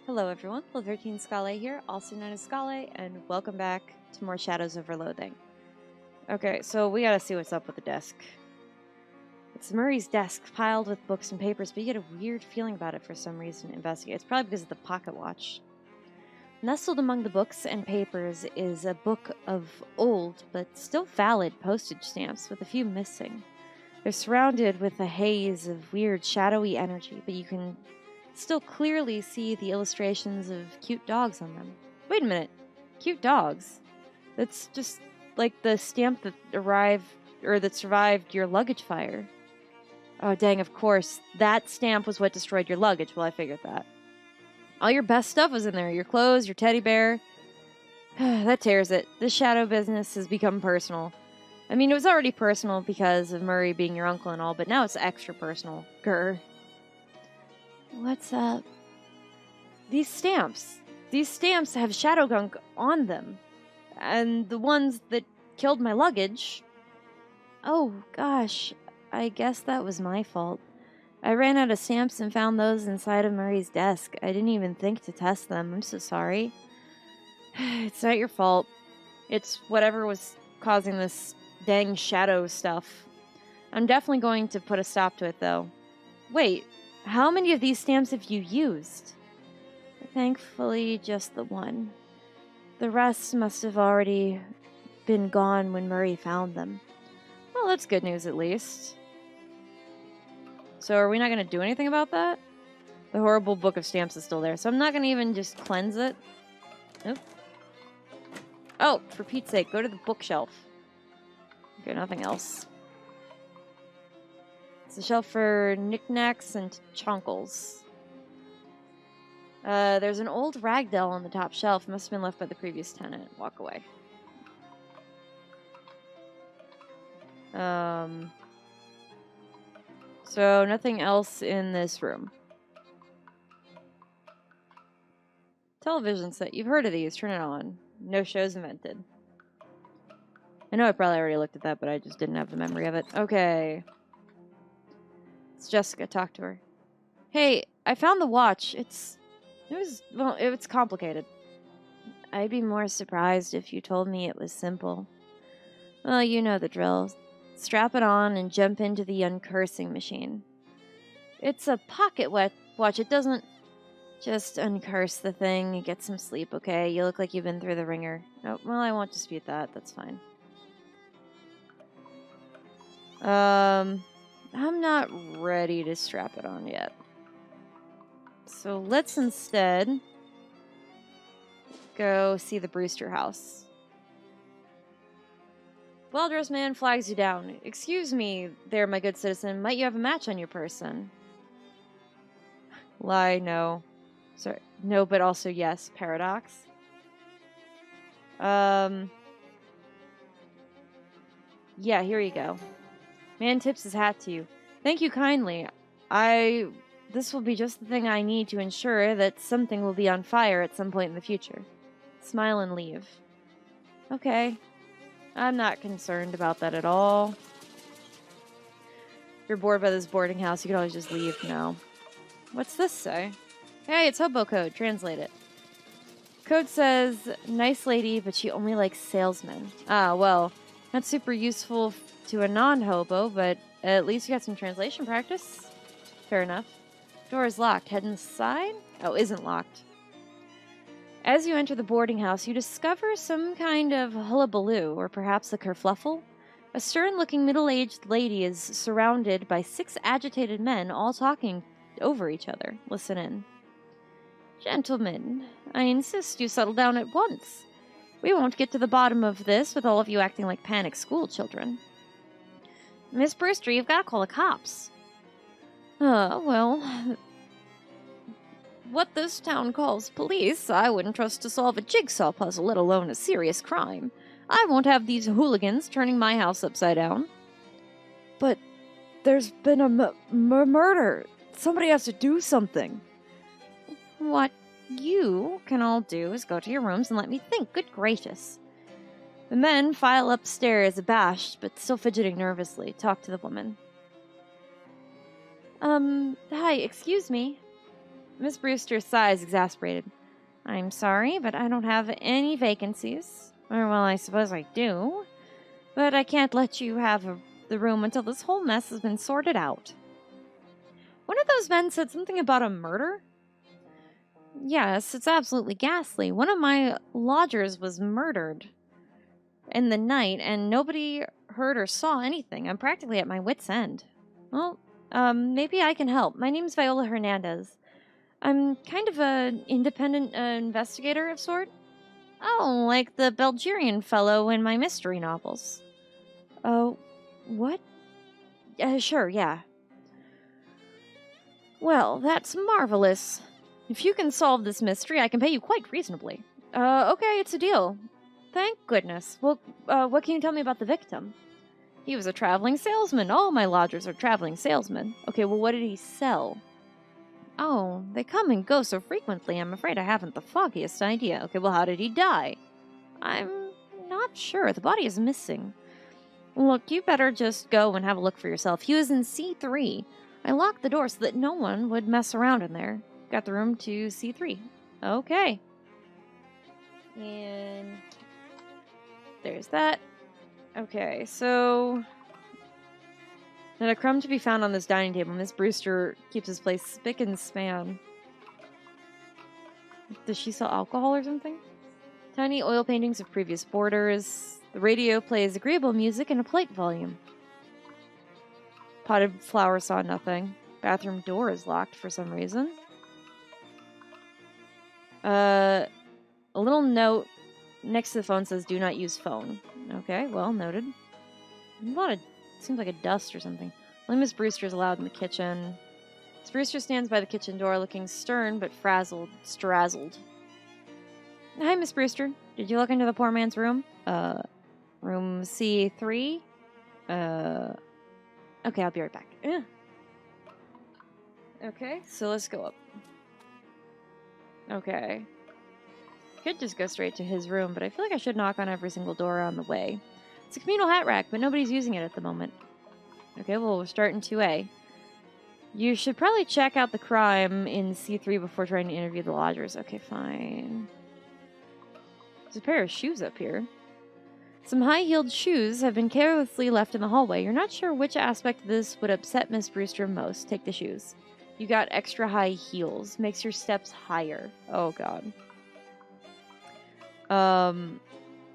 Hello everyone, Loathing Scale here, also known as Scale, and welcome back to more Shadows over Loathing. Okay, so we gotta see what's up with the desk. It's Murray's desk, piled with books and papers, but you get a weird feeling about it for some reason to investigate. It's probably because of the pocket watch. Nestled among the books and papers is a book of old, but still valid postage stamps, with a few missing. They're surrounded with a haze of weird, shadowy energy, but you can still clearly see the illustrations of cute dogs on them. Wait a minute. Cute dogs? That's just like the stamp that survived your luggage fire. Oh, dang, of course. That stamp was what destroyed your luggage. Well, I figured that. All your best stuff was in there. Your clothes, your teddy bear. That tears it. This shadow business has become personal. I mean, it was already personal because of Murray being your uncle and all, but now it's extra personal. Grr. What's up? These stamps have shadow gunk on them. And the ones that killed my luggage. Oh, gosh. I guess that was my fault. I ran out of stamps and found those inside of Murray's desk. I didn't even think to test them. I'm so sorry. It's not your fault. It's whatever was causing this dang shadow stuff. I'm definitely going to put a stop to it, though. Wait. How many of these stamps have you used? Thankfully, just the one. The rest must have already been gone when Murray found them. Well, that's good news at least. So are we not going to do anything about that? The horrible book of stamps is still there, so I'm not going to even just cleanse it. Nope. Oh, for Pete's sake, go to the bookshelf. Okay, nothing else. It's a shelf for knickknacks and chonkles. There's an old rag doll on the top shelf. Must have been left by the previous tenant. Walk away. So nothing else in this room. Television set. You've heard of these. Turn it on. No shows invented. I know I probably already looked at that, but I just didn't have the memory of it. Okay. It's Jessica. Talk to her. Hey, I found the watch. It's complicated. I'd be more surprised if you told me it was simple. Well, you know the drill. Strap it on and jump into the uncursing machine. It's a pocket watch. It doesn't just uncurse the thing and get some sleep, okay? You look like you've been through the ringer. Oh, well, I won't dispute that. That's fine. I'm not ready to strap it on yet. So let's instead go see the Brewster house. Well-dressed man flags you down. Excuse me there, my good citizen. Might you have a match on your person? Lie, no. Sorry. No, but also yes. Paradox. Yeah, here you go. Man tips his hat to you. Thank you kindly. This will be just the thing I need to ensure that something will be on fire at some point in the future. Smile and leave. Okay. I'm not concerned about that at all. If you're bored by this boarding house, you can always just leave. No. What's this say? Hey, it's hobo code. Translate it. Code says, nice lady, but she only likes salesmen. Ah, well, not super useful to a non-hobo, but at least you got some translation practice. Fair enough. Door is locked. Head inside? Oh, isn't locked. As you enter the boarding house, you discover some kind of hullabaloo, or perhaps a kerfluffle. A stern-looking middle-aged lady is surrounded by 6 agitated men, all talking over each other. Listen in. Gentlemen, I insist you settle down at once. We won't get to the bottom of this with all of you acting like panicked school children. Miss Brewster, you've got to call the cops. Well... What this town calls police, I wouldn't trust to solve a jigsaw puzzle, let alone a serious crime. I won't have these hooligans turning my house upside down. But there's been a murder. Somebody has to do something. What you can all do is go to your rooms and let me think. Good gracious. The men file upstairs, abashed, but still fidgeting nervously. Talk to the woman. Hi, excuse me. Miss Brewster sighs, exasperated. I'm sorry, but I don't have any vacancies. Or, well, I suppose I do. But I can't let you have the room until this whole mess has been sorted out. One of those men said something about a murder? Yes, it's absolutely ghastly. One of my lodgers was murdered in the night, and nobody heard or saw anything. I'm practically at my wit's end. Well, maybe I can help. My name's Viola Hernandez. I'm kind of an independent investigator of sort. Oh, like the Belgian fellow in my mystery novels. Oh, what? Sure, yeah. Well, that's marvelous. If you can solve this mystery, I can pay you quite reasonably. Okay, it's a deal. Thank goodness. Well, what can you tell me about the victim? He was a traveling salesman. All my lodgers are traveling salesmen. Okay, well, what did he sell? Oh, they come and go so frequently, I'm afraid I haven't the foggiest idea. Okay, well, how did he die? I'm not sure. The body is missing. Look, you better just go and have a look for yourself. He was in C3. I locked the door so that no one would mess around in there. Got the room to C3. Okay. And there's that. Okay, so not a crumb to be found on this dining table. Miss Brewster keeps this place spick and span. Does she sell alcohol or something? Tiny oil paintings of previous boarders. The radio plays agreeable music in a polite volume. Potted flower saw nothing. Bathroom door is locked for some reason. A little note next to the phone says, do not use phone. Okay, well, noted. Seems like a dust or something. Only Miss Brewster's allowed in the kitchen. Miss Brewster stands by the kitchen door looking stern but strazzled. Hi, Miss Brewster. Did you look into the poor man's room? Room C3? Okay, I'll be right back. Okay, so let's go up. Okay. Could just go straight to his room, but I feel like I should knock on every single door on the way. It's a communal hat rack, but nobody's using it at the moment. Okay, well, we're starting 2A. You should probably check out the crime in C3 before trying to interview the lodgers. Okay, fine. There's a pair of shoes up here. Some high-heeled shoes have been carelessly left in the hallway. You're not sure which aspect of this would upset Miss Brewster most. Take the shoes. You got extra high heels. Makes your steps higher. Oh, God.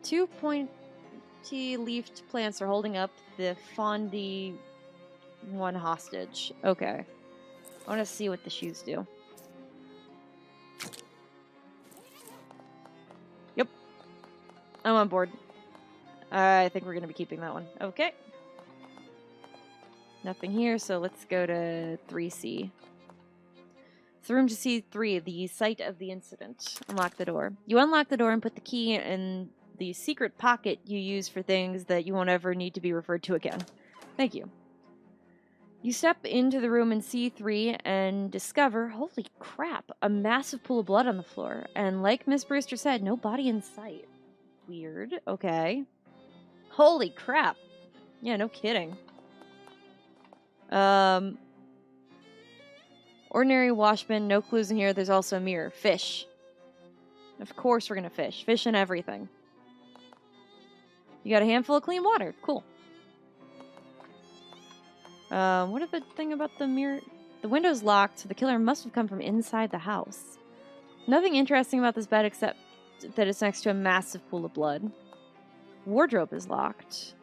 2 pointy-leafed plants are holding up the Fondy one hostage. Okay. I want to see what the shoes do. Yep. I'm on board. I think we're going to be keeping that one. Okay. Nothing here, so let's go to 3C. It's the room to C3, the site of the incident. Unlock the door. You unlock the door and put the key in the secret pocket you use for things that you won't ever need to be referred to again. Thank you. You step into the room in C3 and discover, holy crap, a massive pool of blood on the floor. And like Miss Brewster said, no body in sight. Weird. Okay. Holy crap. Yeah, no kidding. Ordinary washbin, no clues in here. There's also a mirror. Fish. Of course we're gonna fish. Fish and everything. You got a handful of clean water. Cool. What is the thing about the mirror? The window's locked, so the killer must have come from inside the house. Nothing interesting about this bed except that it's next to a massive pool of blood. Wardrobe is locked.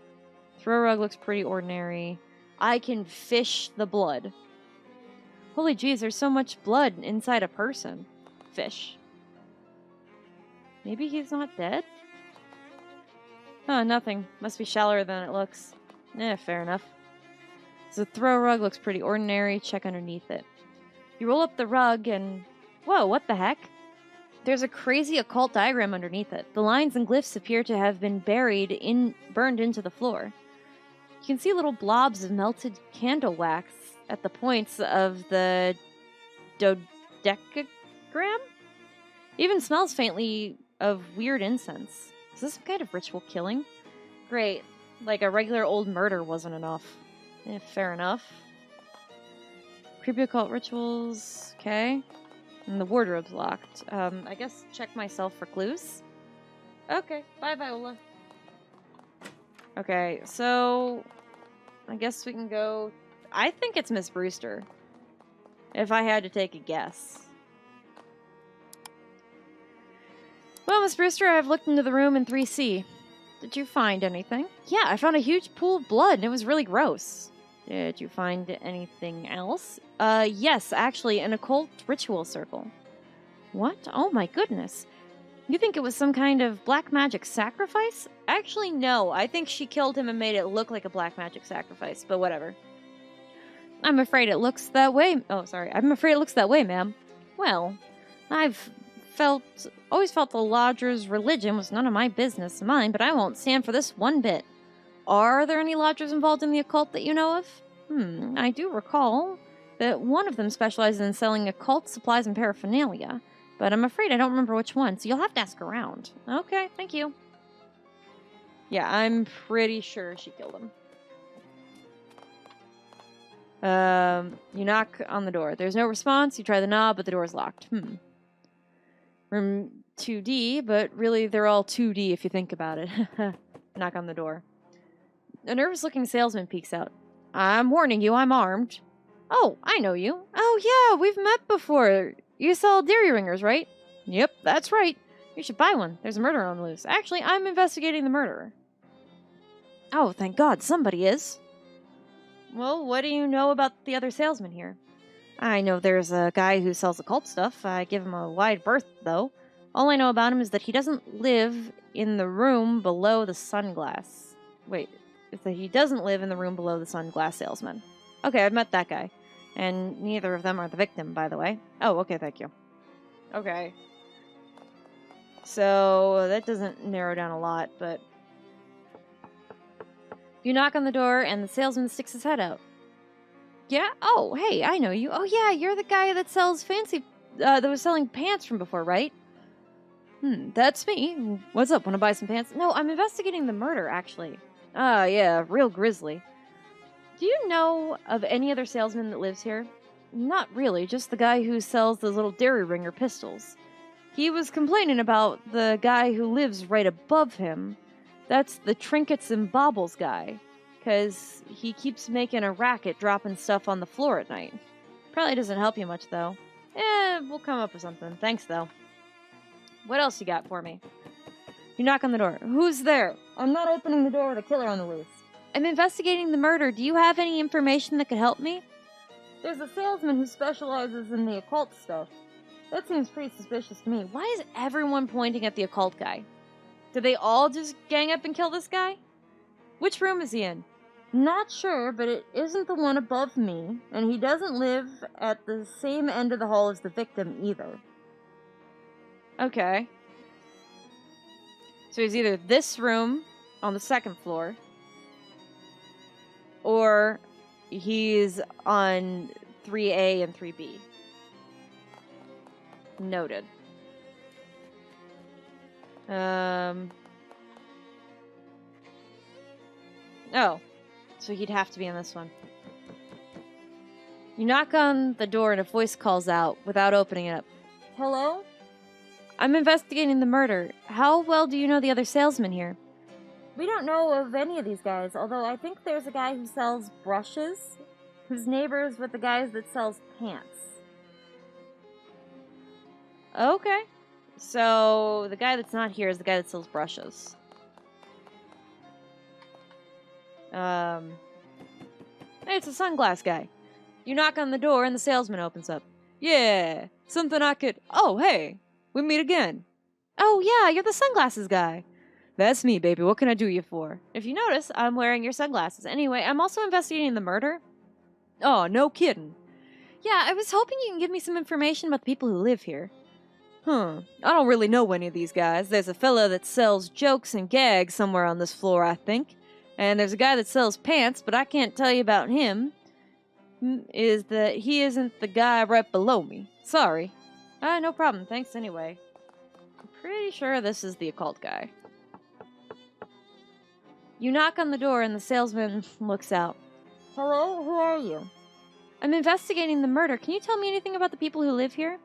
Throw rug looks pretty ordinary. I can fish the blood. Holy jeez, there's so much blood inside a person. Fish. Maybe he's not dead? Huh, nothing. Must be shallower than it looks. Fair enough. So the throw rug looks pretty ordinary. Check underneath it. You roll up the rug and... Whoa, what the heck? There's a crazy occult diagram underneath it. The lines and glyphs appear to have been burned into the floor. You can see little blobs of melted candle wax at the points of the dodecagram? Even smells faintly of weird incense. Is this some kind of ritual killing? Great. Like a regular old murder wasn't enough. Fair enough. Creepy occult rituals. Okay. And the wardrobe's locked. I guess check myself for clues? Okay, bye, Viola. Okay, so... I guess we can go... I think it's Miss Brewster. If I had to take a guess. Well, Miss Brewster, I've looked into the room in 3C. Did you find anything? Yeah, I found a huge pool of blood, and it was really gross. Did you find anything else? Yes, actually, an occult ritual circle. What? Oh my goodness. You think it was some kind of black magic sacrifice? Actually, no. I think she killed him and made it look like a black magic sacrifice, but whatever. I'm afraid it looks that way. Oh, sorry. I'm afraid it looks that way, ma'am. Well, I've always felt the lodger's religion was none of my business, mine, but I won't stand for this one bit. Are there any lodgers involved in the occult that you know of? I do recall that one of them specializes in selling occult supplies and paraphernalia, but I'm afraid I don't remember which one, so you'll have to ask around. Okay, thank you. Yeah, I'm pretty sure she killed him. You knock on the door. There's no response. You try the knob, but the door's locked. Room 2D, but really they're all 2D if you think about it. Knock on the door. A nervous-looking salesman peeks out. I'm warning you, I'm armed. Oh, I know you. Oh, yeah, we've met before. You sell dairy ringers, right? Yep, that's right. You should buy one. There's a murder on the loose. Actually, I'm investigating the murderer. Oh, thank God, somebody is. Well, what do you know about the other salesman here? I know there's a guy who sells occult stuff. I give him a wide berth, though. All I know about him is that he doesn't live in the room below the sunglass. Wait, it's that he doesn't live in the room below the sunglass salesman. Okay, I've met that guy. And neither of them are the victim, by the way. Oh, okay, thank you. Okay. So, that doesn't narrow down a lot, but... You knock on the door, and the salesman sticks his head out. Yeah? Oh, hey, I know you. Oh, yeah, you're the guy that sells that was selling pants from before, right? That's me. What's up, wanna buy some pants? No, I'm investigating the murder, actually. Ah, yeah, real grisly. Do you know of any other salesman that lives here? Not really, just the guy who sells those little dairy ringer pistols. He was complaining about the guy who lives right above him. That's the trinkets and baubles guy. 'Cause he keeps making a racket dropping stuff on the floor at night. Probably doesn't help you much, though. We'll come up with something. Thanks, though. What else you got for me? You knock on the door. Who's there? I'm not opening the door with a killer on the loose. I'm investigating the murder. Do you have any information that could help me? There's a salesman who specializes in the occult stuff. That seems pretty suspicious to me. Why is everyone pointing at the occult guy? Did they all just gang up and kill this guy? Which room is he in? Not sure, but it isn't the one above me, and he doesn't live at the same end of the hall as the victim either. Okay. So he's either this room on the second floor, or he's on 3A and 3B. Noted. Oh. So he'd have to be in this one. You knock on the door and a voice calls out without opening it up. Hello? I'm investigating the murder. How well do you know the other salesman here? We don't know of any of these guys, although I think there's a guy who sells brushes, whose neighbors with the guys that sells pants. Okay. So the guy that's not here is the guy that sells brushes. Hey, it's a sunglass guy. You knock on the door and the salesman opens up. Yeah, something I could... Oh, hey, we meet again. Oh, yeah, you're the sunglasses guy. That's me, baby. What can I do you for? If you notice, I'm wearing your sunglasses. Anyway, I'm also investigating the murder. Oh, no kidding. Yeah, I was hoping you can give me some information about the people who live here. I don't really know any of these guys. There's a fella that sells jokes and gags somewhere on this floor, I think. And there's a guy that sells pants, but I can't tell you about him. Is that he isn't the guy right below me. Sorry. No problem. Thanks anyway. I'm pretty sure this is the occult guy. You knock on the door and the salesman looks out. Hello? Who are you? I'm investigating the murder. Can you tell me anything about the people who live here?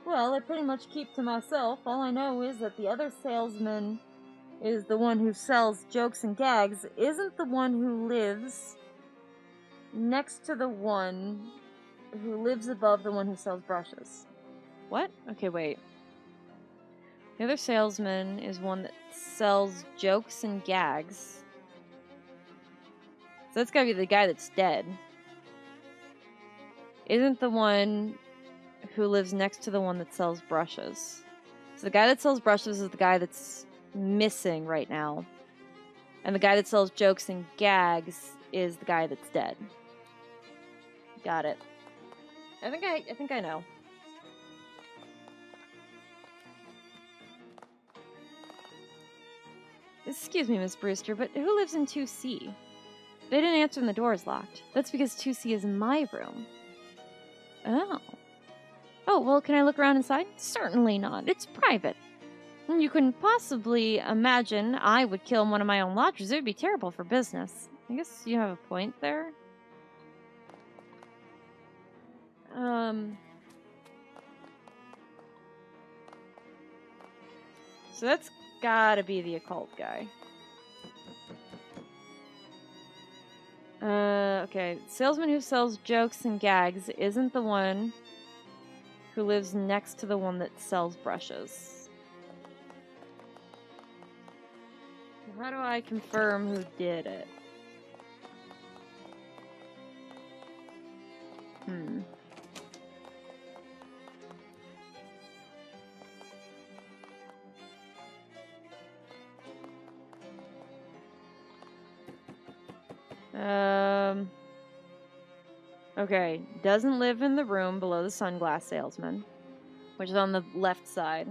Well, I pretty much keep to myself. All I know is that the other salesman is the one who sells jokes and gags, isn't the one who lives next to the one who lives above the one who sells brushes. What? Okay, wait. The other salesman is one that sells jokes and gags. So that's gotta be the guy that's dead. Isn't the one who lives next to the one that sells brushes. So the guy that sells brushes is the guy that's missing right now. And the guy that sells jokes and gags is the guy that's dead. Got it. I think I know. Excuse me, Miss Brewster, but who lives in 2C? They didn't answer and the door is locked. That's because 2C is my room. Oh. Oh, well, can I look around inside? Certainly not. It's private. You couldn't possibly imagine I would kill one of my own lodgers. It would be terrible for business. I guess you have a point there. So that's gotta be the occult guy. Okay. Salesman who sells jokes and gags isn't the one who lives next to the one that sells brushes. How do I confirm who did it? Okay, doesn't live in the room below the sunglass salesman, which is on the left side.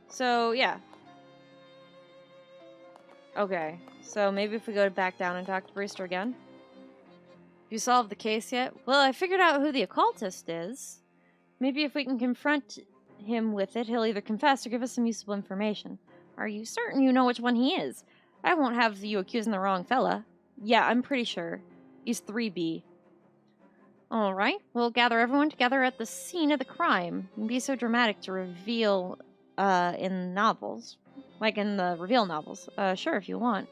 So, yeah. Okay, so maybe if we go back down and talk to Brewster again. You solved the case yet? Well, I figured out who the occultist is. Maybe if we can confront him with it, he'll either confess or give us some useful information. Are you certain you know which one he is? I won't have you accusing the wrong fella. Yeah, I'm pretty sure. He's 3B. Alright, we'll gather everyone together at the scene of the crime. It'd be so dramatic to reveal, in novels. Like in the reveal novels. Sure, if you want.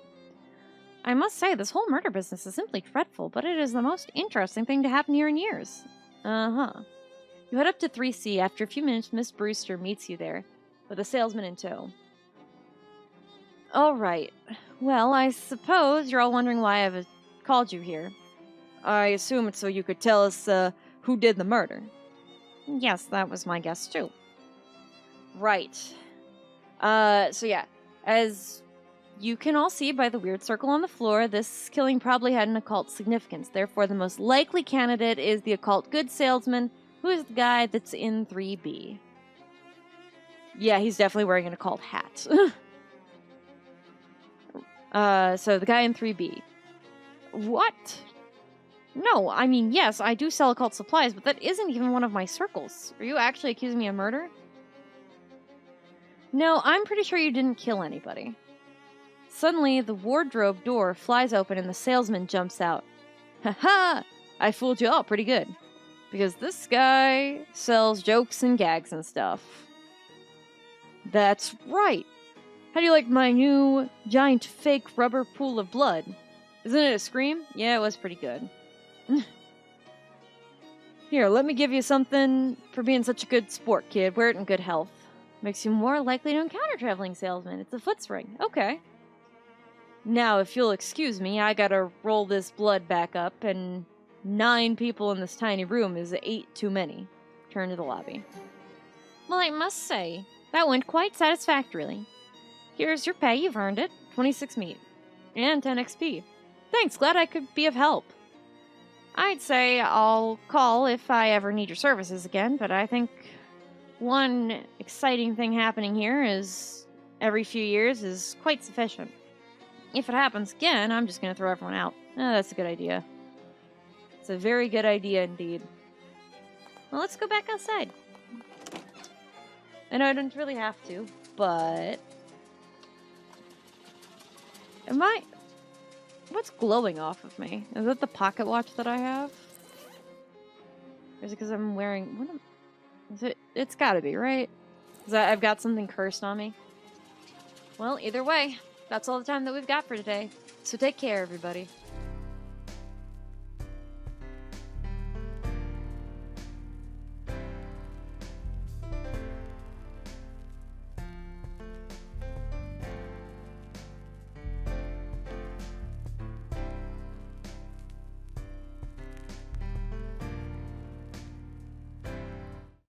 I must say, this whole murder business is simply dreadful, but it is the most interesting thing to happen here in years. Uh-huh. You head up to 3C. After a few minutes, Miss Brewster meets you there, with a salesman in tow. Alright. Well, I suppose you're all wondering why I've called you here. I assume it's so you could tell us, who did the murder. Yes, that was my guess, too. Right. So yeah. As you can all see by the weird circle on the floor, this killing probably had an occult significance. Therefore, the most likely candidate is the occult goods salesman, who is the guy that's in 3B. Yeah, he's definitely wearing an occult hat. So the guy in 3B. What? No, I mean, yes, I do sell occult supplies, but that isn't even one of my circles. Are you actually accusing me of murder? No, I'm pretty sure you didn't kill anybody. Suddenly, the wardrobe door flies open and the salesman jumps out. Ha-ha! I fooled you all pretty good. Because this guy sells jokes and gags and stuff. That's right. How do you like my new giant fake rubber pool of blood? Isn't it a scream? Yeah, it was pretty good. Here, let me give you something for being such a good sport, kid. Wear it in good health. Makes you more likely to encounter traveling salesmen. It's a foot spring. Okay. Now, if you'll excuse me, I gotta roll this blood back up, and 9 people in this tiny room is 8 too many. Turn to the lobby. Well, I must say, that went quite satisfactorily. Here's your pay, you've earned it. 26 meat. And 10 XP. Thanks, glad I could be of help. I'd say I'll call if I ever need your services again, but I think one exciting thing happening here is every few years is quite sufficient. If it happens again, I'm just going to throw everyone out. Oh, that's a good idea. It's a very good idea indeed. Well, let's go back outside. I know I don't really have to, but... What's glowing off of me? Is it the pocket watch that I have? Or is it because I'm wearing... Is it? It's gotta be, right? Because I've got something cursed on me. Well, either way, that's all the time that we've got for today. So take care, everybody.